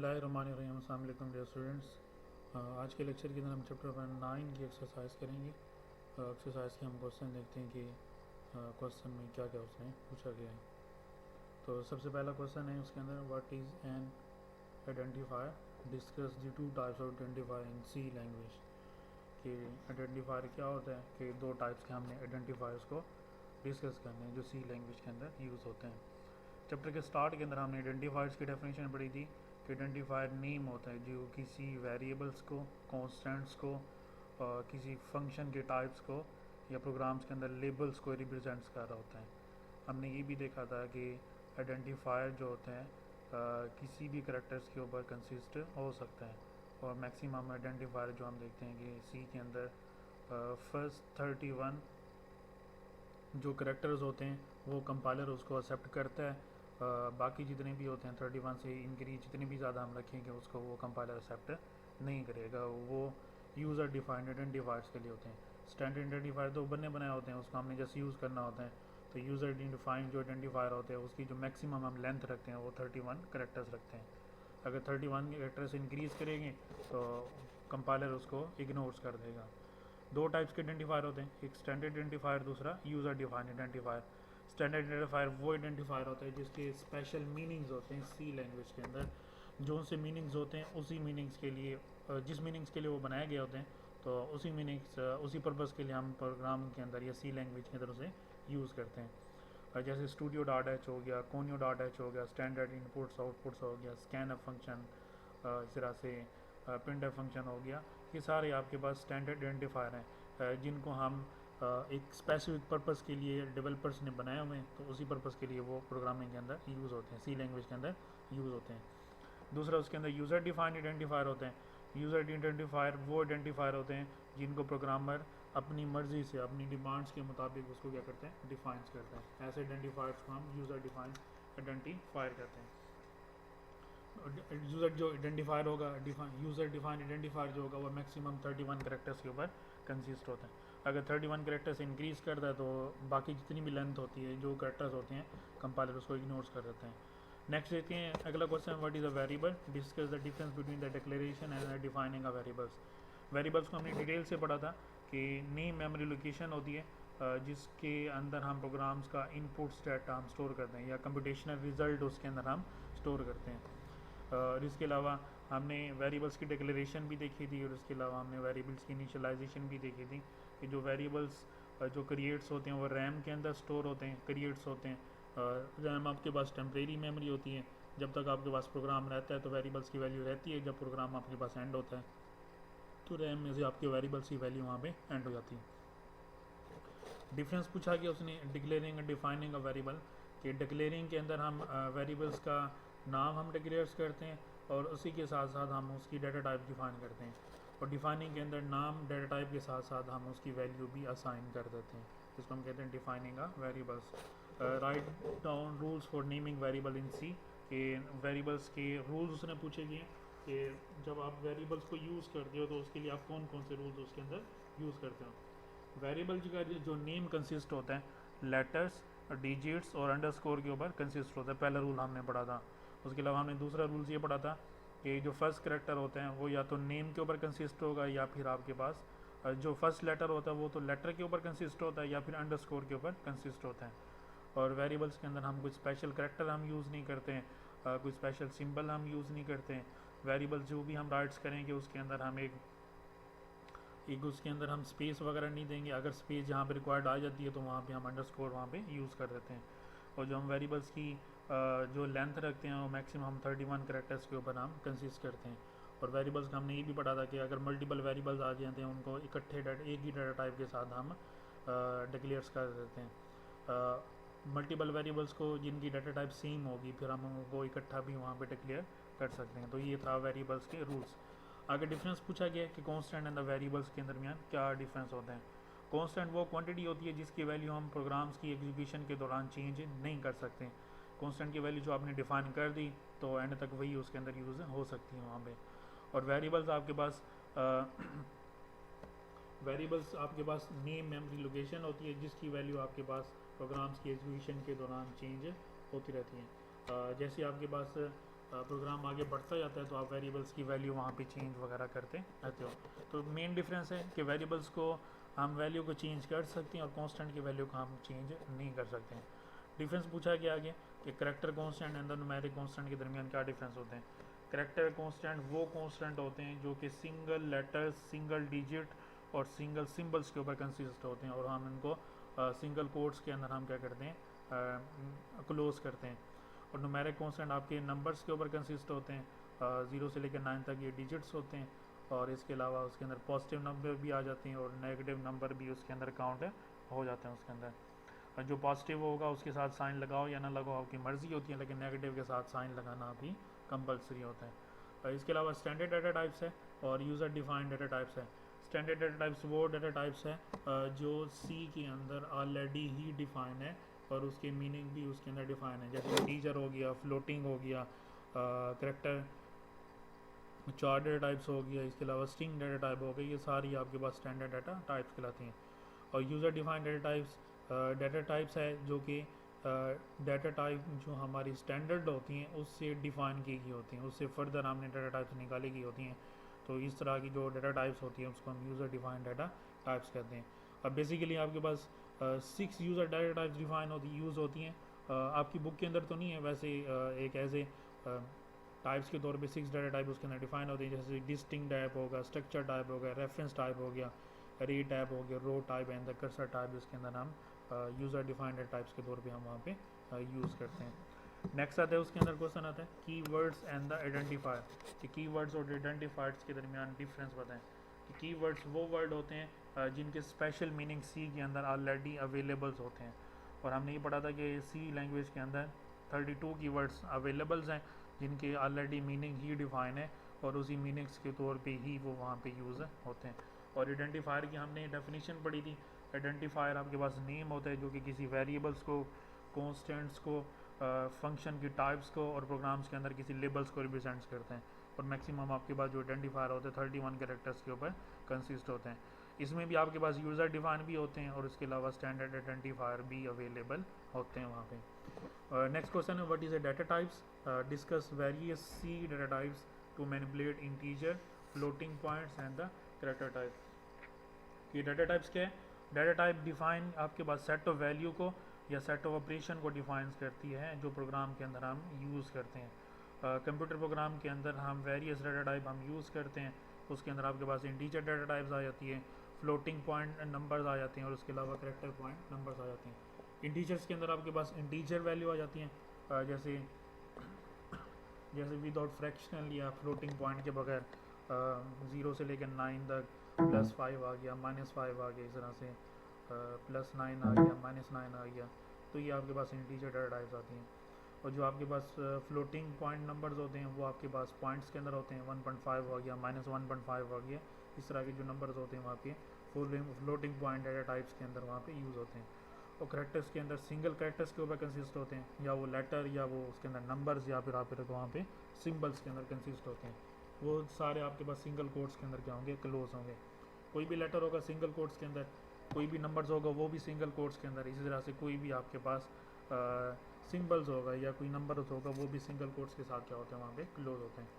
बिस्मिल्लाहिर्रहमानिर्रहीम। अस्सलाम वालेकुम डियर स्टूडेंट्स। आज के लेक्चर के अंदर हम चैप्टर 9 की एक्सरसाइज करेंगे। एक्सरसाइज के हम क्वेश्चन देखते हैं कि क्वेश्चन में क्या क्या उसने पूछा गया है। तो सबसे पहला क्वेश्चन है उसके अंदर, what is an identifier, discuss the two types of identifier in C language. कि आइडेंटिफायर क्या होता है, कि दो टाइप्स के हमने आइडेंटिफायर्स को डिस्कस करने हैं जो सी लैंग्वेज के अंदर यूज़ होते हैं। चैप्टर के स्टार्ट के अंदर हमने आइडेंटिफायर्स की डेफिनेशन पढ़ी थी कि आइडेंटिफायर नेम होता है जो किसी वेरिएबल्स को, कॉन्स्टेंट्स को, किसी फंक्शन के टाइप्स को या प्रोग्राम्स के अंदर लेबल्स को रिप्रेजेंट्स कर रहा होता है। हमने ये भी देखा था कि आइडेंटिफायर जो होते हैं किसी भी करेक्टर्स के ऊपर कंसिस्ट हो सकता है। और मैक्सिमम आइडेंटिफायर जो हम देखते हैं कि सी के अंदर फर्स्ट 31 जो करेक्टर्स होते हैं वो कंपाइलर उसको एक्सेप्ट करता है। बाकी जितने भी होते हैं 31 से इंक्रीज जितने भी ज़्यादा हम रखेंगे उसको वो कंपाइलर एक्सेप्ट नहीं करेगा। वो यूज़र डिफाइंड आइडेंटिफायर्स के लिए होते हैं। स्टैंडर्ड आइडेंटिफायर तो बने बनाए होते हैं, उसको हमने जस्ट यूज़ करना होता है। तो यूज़र डिफाइंड जो आइडेंटिफायर होते हैं उसकी जो मैक्सिमम हम लेंथ रखते हैं वो 31 करेक्टर्स रखते हैं। अगर 31 करेक्टर्स इंक्रीज़ करेंगे तो कंपाइलर उसको इग्नोर्स कर देगा। दो टाइप्स के आइडेंटिफायर होते हैं, एक स्टैंडर्ड आइडेंटिफायर, दूसरा user defined identifier. Standard identifier वो आइडेंटिफायर होता है जिसके स्पेशल मीनिंग्स होते हैं सी लैंग्वेज के अंदर। जो उनसे मीनिंग्स होते हैं उसी मीनिंग्स के लिए, जिस मीनिंग्स के लिए वो बनाए गए होते हैं, तो उसी मीनिंग्स उसी पर्पज़ के लिए हम प्रोग्राम के अंदर या सी लैंग्वेज के अंदर उसे यूज़ करते हैं। जैसे स्टूडियो डॉट एच हो गया, कोनियो डॉट एच हो गया, स्टैंडर्ड इनपुट्स आउटपुट्स हो गया, स्कैन फंक्शन, इस तरह से प्रिंट फंक्शन हो गया। ये सारे आपके पास स्टैंडर्ड आइडेंटिफायर हैं जिनको हम एक स्पेसिफिक पर्पज़ के लिए डेवलपर्स ने बनाए हुए हैं, तो उसी पर्पज़ के लिए वो प्रोग्रामिंग के अंदर यूज़ होते हैं, सी लैंग्वेज के अंदर यूज़ होते हैं। दूसरा उसके अंदर यूज़र डिफाइंड आइडेंटिफायर होते हैं। यूज़र आइडेंटिफायर वो आइडेंटिफायर होते हैं जिनको प्रोग्रामर अपनी मर्ज़ी से, अपनी डिमांड्स के मुताबिक उसको क्या करते हैं, डिफाइंस करते हैं। ऐसे आइडेंटिफायर्स को हम यूज़र डिफाइंड आइडेंटिफायर कहते हैं। यूज़र जो आइडेंटिफायर होगा, यूज़र डिफाइंड आइडेंटिफायर जो होगा वो मैक्सिमम 31 करेक्टर्स के ऊपर कंसिस्ट होता है। अगर 31 करेक्टर्स इंक्रीज़ करता है तो बाकी जितनी भी लेंथ होती है, जो करेक्टर्स होते हैं, कंपाइलर उसको इग्नोर कर देते हैं। नेक्स्ट देखते हैं अगला question, what is a variable, discuss the difference between the declaration and defining a variables. Variables को हमने डिटेल से पढ़ा था कि नेम मेमोरी लोकेशन होती है जिसके अंदर हम प्रोग्राम्स का इनपुट्स डाटा हम स्टोर करते हैं या कंप्यूटेशनल रिजल्ट उसके अंदर हम स्टोर करते हैं। और इसके अलावा हमने वेरिएबल्स की डिक्लेरेशन भी देखी थी, और इसके अलावा हमने वेरिएबल्स की इनिशियलाइजेशन भी देखी थी कि जो वेरिएबल्स जो क्रिएट्स होते हैं वो रैम के अंदर स्टोर होते हैं, क्रिएट्स होते हैं। रैम आपके पास टेम्परेरी मेमोरी होती है, जब तक आपके पास प्रोग्राम रहता है तो वेरिएबल्स की वैल्यू रहती है, जब प्रोग्राम आपके पास एंड होता है तो रैम में से आपके वेरिएबल्स की वैल्यू वहाँ पे एंड हो जाती है। डिफरेंस पूछा गया उसने declaring and defining a variable, कि डिक्लेयरिंग के अंदर हम वेरिएबल्स का नाम हम डिक्लेयर्स करते हैं और उसी के साथ साथ हम उसकी डाटा टाइप डिफाइन करते हैं। और डिफाइनिंग के अंदर नाम डाटा टाइप के साथ साथ हम उसकी वैल्यू भी असाइन कर देते हैं, जिसको हम कहते हैं defining a variables. Write down rules for naming variable in C, के वेरिएबल्स के रूल्स उसने पूछे गए कि जब आप वेरिएबल्स को यूज़ करते हो तो उसके लिए आप कौन कौन से रूल्स उसके अंदर यूज़ करते हो। वेरिएबल का जो नेम कंसिस्ट होता है लेटर्स, डिजिट्स और अंडरस्कोर के ऊपर कंसिस्ट होता है, पहला रूल हमने पढ़ा था। उसके अलावा हमने दूसरा रूल्स ये पढ़ा था कि जो फर्स्ट करेक्टर होते हैं वो या तो नेम के ऊपर कंसिस्ट होगा या फिर आपके पास जो फर्स्ट लेटर होता है वो तो लेटर के ऊपर कंसिस्ट होता है या फिर अंडरस्कोर के ऊपर कंसिस्ट होता है। और वेरिएबल्स के अंदर हम कुछ स्पेशल करेक्टर हम यूज़ नहीं करते हैं, कुछ स्पेशल सिंबल हम यूज़ नहीं करते हैं। वेरिएबल जो भी हम राइट्स करेंगे उसके अंदर हम एक उसके अंदर हम स्पेस वगैरह नहीं देंगे। अगर स्पेस जहाँ पे रिक्वायर्ड आ जाती है तो वहाँ पे हम अंडरस्कोर वहाँ पे यूज़ कर देते हैं। और जो हम वेरिएबल्स की जो लेंथ रखते हैं वो मैक्सिमम हम 31 करेक्टर्स के ऊपर हम कंसिस्ट करते हैं। और वेरिएबल्स का हमने ये भी पढ़ा था कि अगर मल्टीपल वेरिएबल्स आ जाते हैं उनको इकट्ठे एक ही डाटा टाइप के साथ हम डिक्लेयर्स कर देते हैं। मल्टीपल वेरिएबल्स को जिनकी डाटा टाइप सेम होगी फिर हम उनको इकट्ठा भी वहाँ पे डिक्लेयर कर सकते हैं। तो ये था वेरिएबल्स के रूल्स। आगे डिफरेंस पूछा गया कि कांस्टेंट एंड द वेरिएबल्स के दरमियान क्या डिफरेंस होते हैं। कांस्टेंट वो क्वांटिटी होती है जिसकी वैल्यू हम प्रोग्राम्स की एग्जीक्यूशन के दौरान चेंज नहीं कर सकते। कांस्टेंट की वैल्यू जो आपने डिफाइन कर दी तो एंड तक वही उसके अंदर यूज़ हो सकती है वहाँ पे। और वेरिएबल्स आपके पास वेरिएबल्स आपके पास नेम मेमोरी लोकेशन होती है जिसकी वैल्यू आपके पास प्रोग्राम्स की एग्जीक्यूशन के दौरान चेंज होती रहती है। जैसे आपके पास प्रोग्राम आगे बढ़ता जाता है तो आप वेरिएबल्स की वैल्यू वहाँ पे चेंज वगैरह करते रहते हो। तो मेन डिफरेंस है कि वेरिएबल्स को हम वैल्यू को चेंज कर सकते हैं और कांस्टेंट की वैल्यू को हम चेंज नहीं कर सकते हैं। डिफरेंस पूछा गया आगे कि character constant and the numeric constant के दरमियान क्या डिफरेंस होते हैं। करेक्टर कांस्टेंट वो कांस्टेंट होते हैं जो कि सिंगल लेटर, सिंगल डिजिट और सिंगल सिंबल्स के ऊपर कंसिस्ट होते हैं और हम इनको सिंगल कोड्स के अंदर हम क्या करते हैं, क्लोज करते हैं। और न्यूमेरिक कांस्टेंट आपके नंबर्स के ऊपर कंसिस्ट होते हैं, 0 से लेकर 9 तक ये डिजिट्स होते हैं और इसके अलावा उसके अंदर पॉजिटिव नंबर भी आ जाते हैं और नेगेटिव नंबर भी उसके अंदर काउंट हो जाते हैं उसके अंदर। और जो पॉजिटिव होगा उसके साथ साइन लगाओ या ना लगाओ आपकी मर्ज़ी होती है, लेकिन नेगेटिव के साथ साइन लगाना भी कंपलसरी होता है। और इसके अलावा स्टैंडर्ड डाटा टाइप्स है और यूज़र डिफाइंड डाटा टाइप्स है। स्टैंडर्ड डाटा टाइप्स वो डाटा टाइप्स है जो सी के अंदर ऑलरेडी ही डिफाइन है और उसके मीनिंग भी उसके अंदर डिफाइन है, जैसे इंटीजर हो गया, फ्लोटिंग हो गया, करेक्टर चार डाटा टाइप्स हो गया, इसके अलावा स्ट्रिंग डाटा टाइप हो गई, ये सारी आपके पास स्टैंडर्ड डाटा टाइप्स कहलाती हैं। और यूज़र डिफाइंड डाटा टाइप्स है जो कि डाटा टाइप जो हमारी स्टैंडर्ड होती हैं उससे डिफ़ाइन की गई होती हैं, उससे फर्दर हमने डाटा टाइप्स निकाली गई होती हैं। तो इस तरह की जो डाटा टाइप्स होती हैं उसको हम यूज़र डिफाइंड डाटा टाइप्स कहते हैं। अब बेसिकली आपके पास 6 user data types define use होती हैं। आपकी बुक के अंदर तो नहीं है वैसे, एक एज ए टाइप्स के तौर पे 6 डाटा टाइप उसके अंदर डिफाइन होते हैं, जैसे डिस्टिंक्ट टाइप होगा, स्ट्रक्चर टाइप हो गया, रेफरेंस टाइप हो गया, रे टाइप हो गया, row type and the cursor type, इसके अंदर हम यूज़र डिफाइंड टाइप्स के तौर पे हम वहाँ पे यूज़ करते हैं। नेक्स्ट आता है उसके अंदर क्वेश्चन आता है कीवर्ड्स एंड द आइडेंटिफायर, कि कीवर्ड्स और आइडेंटिफायर्स के दरमियान डिफरेंस बताएं। कि कीवर्ड्स वो वर्ड होते हैं जिनके स्पेशल मीनिंग सी के अंदर ऑलरेडी अवेलेबल्स होते हैं, और हमने ये पढ़ा था कि सी लैंग्वेज के अंदर 32 कीवर्ड्स अवेलेबल्स हैं जिनके ऑलरेडी मीनिंग ही डिफाइन है और उसी मीनिंग्स के तौर पे ही वो वहाँ पे यूज़ होते हैं। और आइडेंटिफायर की हमने डेफिनेशन पढ़ी थी। आइडेंटिफायर आपके पास नेम होता है जो कि किसी वेरिएबल्स को, कॉन्स्टेंट्स को, फंक्शन की टाइप्स को और प्रोग्राम्स के अंदर किसी लेबल्स को रिप्रेजेंट्स करते हैं। और मैक्सिमम आपके पास जो आइडेंटिफायर होते हैं 31 कैरेक्टर्स के ऊपर कंसिस्ट होते हैं। इसमें भी आपके पास यूज़र डिफाइन भी होते हैं और इसके अलावा स्टैंडर्ड आइडेंटिफायर भी अवेलेबल होते हैं वहाँ पे। नेक्स्ट क्वेश्चन है what is a data types, discuss various C data types to manipulate integer, floating points and the character type. ये डाटा टाइप्स क्या है? डाटा टाइप डिफाइन आपके पास सेट ऑफ वैल्यू को या सेट ऑफ ऑपरेशन को define करती है जो प्रोग्राम के अंदर हम यूज़ करते हैं। कंप्यूटर प्रोग्राम के अंदर हम वेरियस डाटा टाइप हम यूज़ करते हैं, उसके अंदर आपके पास इंटीजर डाटा टाइप्स आ जाती है, फ्लोटिंग पॉइंट नंबर्स आ जाते हैं और उसके अलावा कैरेक्टर पॉइंट नंबर्स आ जाते हैं। इंटीजर्स के अंदर आपके पास इंटीजर वैल्यू आ जाती हैं, जैसे विदाउट फ्रैक्शनल या फ्लोटिंग पॉइंट के बगैर 0 से लेकर 9 तक, +5 आ गया, -5 आ गया, इस तरह से +9 आ गया, -9 आ गया, तो ये आपके पास इंटीजर डाटा टाइप्स आती हैं। और जो आपके पास फ्लोटिंग पॉइंट नंबर्स होते हैं वो आपके पास पॉइंट्स के अंदर होते हैं, 1.5 हो गया, -1.5 हो गया, इस तरह के जो नंबर्स होते हैं वहाँ पे फ्लोटिंग पॉइंट डाटा टाइप्स के अंदर वहाँ पे यूज़ होते हैं। और करेक्टर्स के अंदर सिंगल करेक्टर्स के ऊपर कंसिस्ट होते हैं, या वो लेटर या वो उसके अंदर नंबर्स या फिर आप वहाँ पे सिंबल्स के अंदर कंसिस्ट होते हैं। वो सारे आपके पास सिंगल कोट्स के अंदर क्या होंगे? क्लोज होंगे। कोई भी लेटर होगा सिंगल कोट्स के अंदर, कोई भी नंबर्स होगा वो भी सिंगल कोट्स के अंदर, इसी तरह से कोई भी आपके पास सिंबल्स होगा या कोई नंबर्स होगा वो भी सिंगल कोट्स के साथ क्या होते हैं? वहाँ पे क्लोज होते हैं।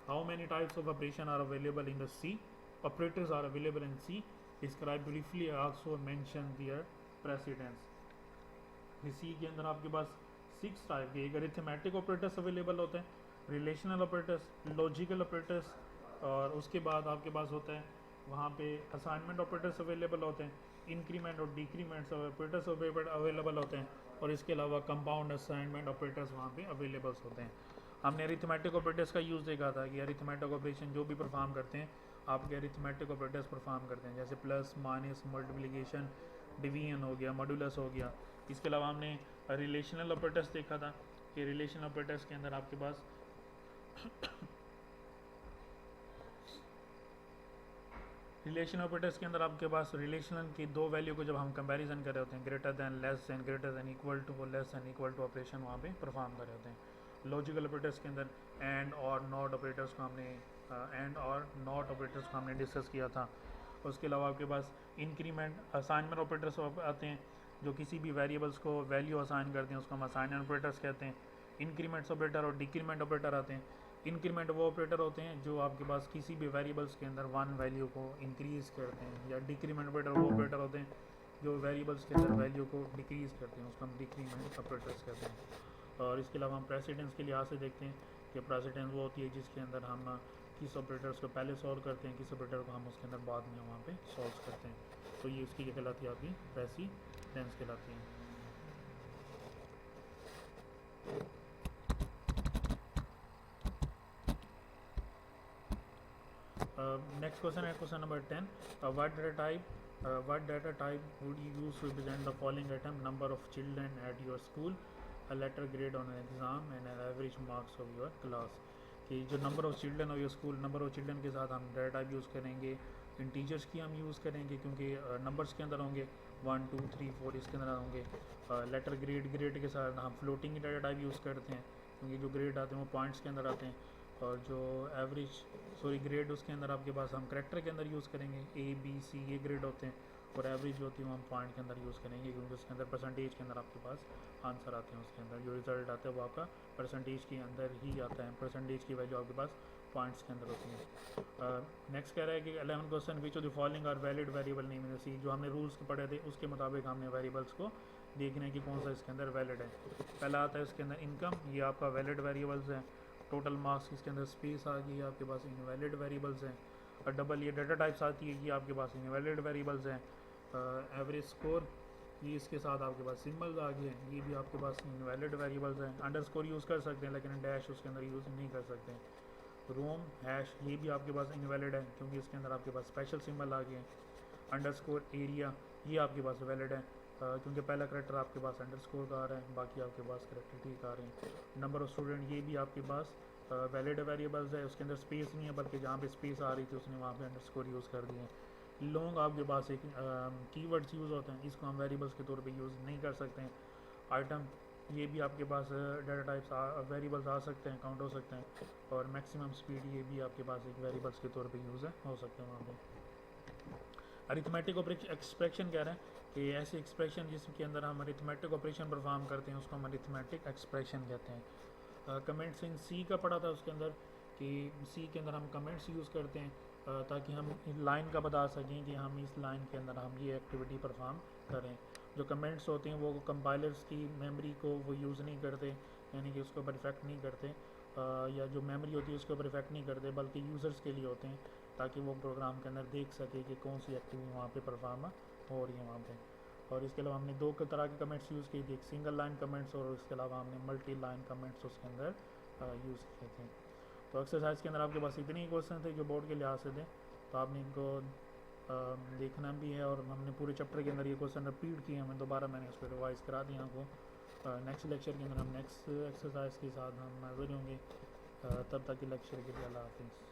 How many types of operation are available in the C, operators are available in C, describe briefly, also mention their precedence. C के अंदर आपके पास 6 टाइप के, एक अरिथमेटिक ऑपरेटर्स अवेलेबल होते हैं, रिलेशनल ऑपरेटर्स, लॉजिकल ऑपरेटर्स, और उसके बाद आपके पास होता है वहाँ पे असाइनमेंट ऑपरेटर्स अवेलेबल होते हैं, इंक्रीमेंट और डिक्रीमेंट्स ऑपरेटर्स अवेलेबल होते हैं, और इसके अलावा कंपाउंड असाइनमेंट ऑपरेटर्स वहाँ पे अवेलेबल होते हैं। हमने अरिथमेटिक ऑपरेटर्स का यूज़ देखा था कि अरिथमेटिक ऑपरेशन जो भी परफॉर्म करते हैं आपके अरिथमेटिक ऑपरेटर्स परफॉर्म करते हैं, जैसे प्लस, माइनस, मल्टीप्लिकेशन, डिवीजन हो गया, मॉड्यूलस हो गया। इसके अलावा हमने रिलेशनल ऑपरेटर्स देखा था कि रिलेशनल ऑपरेटर्स के अंदर आपके पास रिलेशन ऑपरेटर्स के अंदर आपके पास रिलेशनल की दो वैल्यू को जब हम कंपैरिजन कर रहे होते हैं, greater than, less than, greater than, equal to, less than, equal to operation वहाँ पे परफॉर्म कर रहे होते हैं। लॉजिकल ऑपरेटर्स के अंदर एंड और नॉट ऑपरेटर्स को हमने डिस्कस किया था। उसके अलावा आपके पास इंक्रीमेंट, असाइनमेंट ऑपरेटर्स आते हैं जो किसी भी वेरिएबल्स को वैल्यू असाइन करते हैं, उसको हम असाइनमेंट ऑपरेटर्स कहते हैं। इंक्रीमेंट्स ऑपरेटर और डिक्रीमेंट ऑपरेटर आते हैं। इंक्रीमेंट वो ऑपरेटर होते हैं जो आपके पास किसी भी वेरिएबल्स के अंदर वन वैल्यू को इंक्रीज़ करते हैं, या डिक्रीमेंट ऑपरेटर वो ऑपरेटर होते हैं जो वेरिएबल्स के अंदर वैल्यू को डिक्रीज़ करते हैं, उसको हम डिक्रीमेंट ऑपरेटर्स कहते हैं। और इसके अलावा हम प्रेसिडेंस के लिहाज से देखते हैं कि प्रेसिडेंस वो होती है जिसके अंदर हम किस ऑपरेटर्स को पहले सॉल्व करते हैं, किस ऑपरेटर को हम उसके अंदर बाद में वहाँ पे सॉल्व करते हैं। तो ये उसकी क्या कहलाती है, आपकी प्रेसिडेंस कहलाती है। नेक्स्ट क्वेश्चन है question number 10। What data type would you use to represent the following item: number of children at your school, a letter grade on an exam, and an average marks of your class। कि जो number of children और your school, number of children के साथ हम data type use करेंगे, integers की हम use करेंगे क्योंकि नंबर्स के अंदर होंगे 1 2 3 4 इसके अंदर होंगे। लेटर ग्रेड के साथ हम फ्लोटिंग की डाटा टाइप यूज़ करते हैं क्योंकि जो ग्रेड आते हैं वो पॉइंट्स के अंदर आते हैं। और जो ग्रेड उसके अंदर आपके पास हम करेक्टर के अंदर यूज़ करेंगे, A B C ये ग्रेड होते हैं। और एवरेज होती है वो हम पॉइंट के अंदर यूज़ करेंगे क्योंकि उसके अंदर परसेंटेज के अंदर आपके पास आंसर आते हैं, उसके अंदर जो रिज़ल्ट आता है वो आपका परसेंटेज के अंदर ही आता है, परसेंटेज की वैल्यू आपके पास पॉइंट्स के अंदर होती है। नेक्स्ट कह रहा है कि 11 question which of the following are valid variable name in the C. जो हमने रूल्स पढ़े थे उसके मुताबिक हमने वेरिएबल्स को देखना है कि कौन सा इसके अंदर वैलिड है। पहला आता है इसके अंदर इनकम, ये आपका वैलिड वेरिएबल्स है। टोटल मार्क्स इसके अंदर स्पेस आ गई है, आपके पास इनवैलिड वेरिएबल्स हैं। और डबल ये डाटा टाइप्स आती है, ये आपके पास इनवैलिड वेरिएबल्स हैं। एवरेज स्कोर ये इसके साथ आपके पास सिंबल्स आ गए हैं, ये भी आपके पास इनवैलिड वेरिएबल्स हैं। अंडरस्कोर यूज़ कर सकते हैं लेकिन डैश उसके अंदर यूज़ नहीं कर सकते। रोम हैश ये भी आपके पास इनवैलिड है क्योंकि इसके अंदर आपके पास स्पेशल सिंबल आ गए हैं। अंडरस्कोर एरिया ये आपके पास वैलिड है क्योंकि पहला करेक्टर आपके पास अंडरस्कोर का आ रहा है, बाकी आपके पास करेक्टर ठीक आ रहे हैं। नंबर ऑफ स्टूडेंट ये भी आपके पास वैलिड वेरिएबल्स है, उसके अंदर स्पेस नहीं है बल्कि जहाँ पे स्पेस आ रही थी उसने वहाँ पे अंडरस्कोर यूज़ कर दिए हैं। लॉन्ग आपके पास एक कीवर्ड्स यूज़ होते हैं, इसको हम वेरिएबल्स के तौर पे यूज़ नहीं कर सकते हैं। आइटम ये भी आपके पास डाटा टाइप्स वेरिएबल्स आ सकते हैं, काउंट हो सकते हैं। और मैक्सिमम स्पीड ये भी आपके पास एक वेरिएबल्स के तौर पे यूज़ हो सकते हैं वहाँ पे। अरिथमेटिक एक्सप्रेशन कह रहे हैं कि ऐसे एक्सप्रेशन जिसके अंदर हम अरिथमेटिक ऑपरेशन परफॉर्म करते हैं उसको हम अरिथमेटिक एक्सप्रेशन कहते हैं। कमेंट्स इन सी का पढ़ा था उसके अंदर कि सी के अंदर हम कमेंट्स यूज़ करते हैं ताकि हम लाइन का बता सकें कि हम इस लाइन के अंदर हम ये एक्टिविटी परफॉर्म करें। जो कमेंट्स होते हैं वो कंपाइलर्स की मेमोरी को वो यूज़ नहीं करते, यानी कि उसको परफेक्ट नहीं करते, या जो मेमोरी होती है उसको परफेक्ट नहीं करते बल्कि यूज़र्स के लिए होते हैं ताकि वो प्रोग्राम के अंदर देख सके कि कौन सी एक्टिविटी वहाँ पे परफॉर्म हो रही है वहाँ पे। और इसके अलावा हमने दो तरह के कमेंट्स यूज़ किए थे, एक सिंगल लाइन कमेंट्स और इसके अलावा हमने मल्टी लाइन कमेंट्स उसके अंदर यूज़ किए थे। तो एक्सरसाइज के अंदर आपके पास इतने ही क्वेश्चन थे जो बोर्ड के लिहाज से थे, तो आपने इनको देखना भी है। और हमने पूरे चैप्टर के अंदर ये क्वेश्चन रिपीट किए, हमें दोबारा मैंने उसको रिवाइज़ करा दिया आपको। नेक्स्ट लेक्चर के अंदर हम नेक्स्ट एक्सरसाइज के साथ हम हाजिर होंगे। तब तक के लेक्चर के लिए अल्लाह हाफिज़।